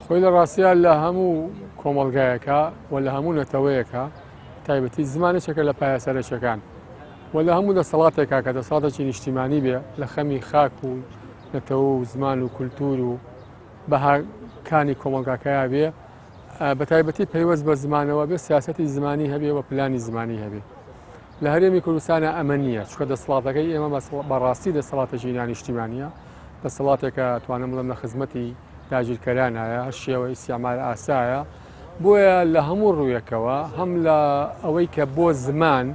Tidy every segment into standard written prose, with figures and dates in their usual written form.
خۆی لە ڕاستیە لە هەموو کۆمەڵگایەکە و لە هەموو نەتەوەیەکە تایبەتی زمانێکێکە لە پایەسەرچەکان و لە هەموو دەسەڵاتێکا کە دەسەڵاتێکی نیشتیمانی بێ لە خەمی خاک و نەتەوە و زمان و کولتور و بەهاکانی کۆمەڵگاکەیە بێ بە تایبەتی پەیوەست بە زمانەوە بێ سیاسەتی زمانی هەبێ و پلانی زمانی هەبێ. لە هەرێمی کوردستانە ئەمە نییە، چکە دەسەڵاتەکەی ئێمە بەڕاستی دەسەڵاتێکی نانیشتیمانیە، دەسەڵاتێکە توانم بڵێم لە خزمەتی داگیرکەرانایە، هەر شێوە ئیسیعمار ئاسایە، بۆیە لە هەموو ڕوویەکەوە هەم لە ئەوەی کە بۆ زمان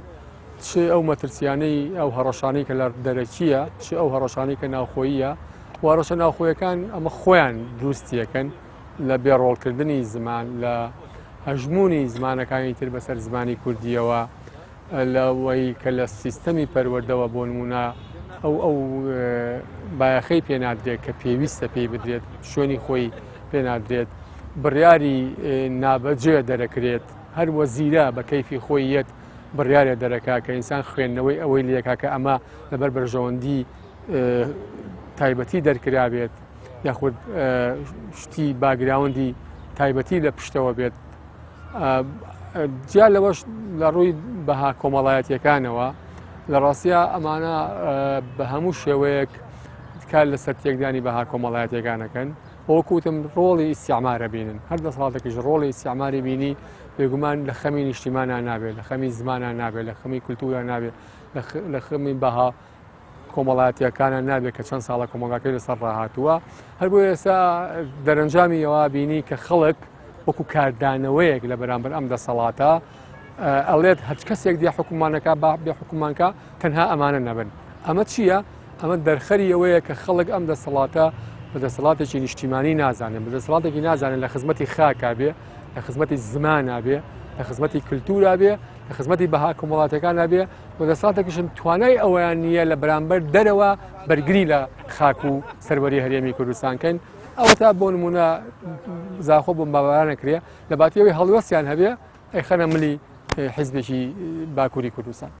چ ئەو مەترسیانەی ئەو هەڕەشانەی کە لە دەرەکیە چ ئەو هەڕەشانەی کە ناوخۆییە و هەڕەشە ناوخۆیەکان ئەمە خۆیان دروستیەکەن لە بێڕۆڵکردنی زمان لە هەژمونی زمانەکانی تر بەسەر زمانی کوردیەوە لەوەی کە لە سیستەمی پەروەردەوە بۆ نمونە ئەو بایەخەی پێنادرێت کە پێویستە پێی بدرێت شوێنی خۆی پێنادرێت بڕیاری نابەجێ دەرەکرێت هەر وەزیرە بە کەیفی خۆی یەت بڕیارێ دەرەکا کە ئینسان خوێندنەوەی ئەوەی لەکا کە ئەمە لەبەر بەرژەوەندی تایبەتی دەرکرابێت یاخود شتی باگراوندی تایبەتی لە پشتەوە بێت. جیا لەوەش لە ڕووی بەها کۆمەڵایەتیەکانەوە لە ڕاستیە ئەمانە بە هەموو شێوەیەک کار لەسەر تێکدانی بەها کۆمەڵایەتیەکانەکەن وەکوتم ڕۆڵی ئیسیعمارە بینن، هەر دەسەڵاتێکیش ڕۆڵی ئیسیعماری بینی بێگومان لە خەمی نیشتیمانە نابێت، لە خەمی زمانە نابێت، لە خەمی کولتورە نابێت، لە خەمی بەها کۆمەڵایەتیەکانە نابێت کە چەند ساڵە کۆمەڵگاکەی لەسەر ڕاهاتووە. هەر بۆ ئێستا دەرەنجامی ئەوە بینی کە خەڵک وەکو کاردانەوەیەک لە بەرامبەر ئەم دەسەڵاتە ئەڵێت هەچ کەسێک دی حکومانەکە بێ حکومانکە تەنها ئەمانە نەبن. ئەمە چییە؟ ئەمە دەرخەری ئەوەیە کە خەڵک ئەم دەسەڵاتە بە دەسەڵاتێکی نیشتیمانی نازانێت، بە دەسەڵاتێکی نازانێت لە خزمەتی خاکا بێ، لە خزمەتی زمانە بێ، لە خزمەتی کولتورا بێ، لە خزمەتی بەها کۆمەڵاتەکانە بێ و دەسەڵاتێکیشم توانای ئەوەیان نییە لە بەرامبەر دەرەوە بەرگری لە خاک و سەروەری هەرێمی کوردستانکەن. ئەوە تا بۆ نمونە زاخۆ بۆ باوەڕانەکرێ لە باتیەوەی هەڵوەستیان هەبێ ئەی خەنە ملی حیزبێکی باکووری کوردستان.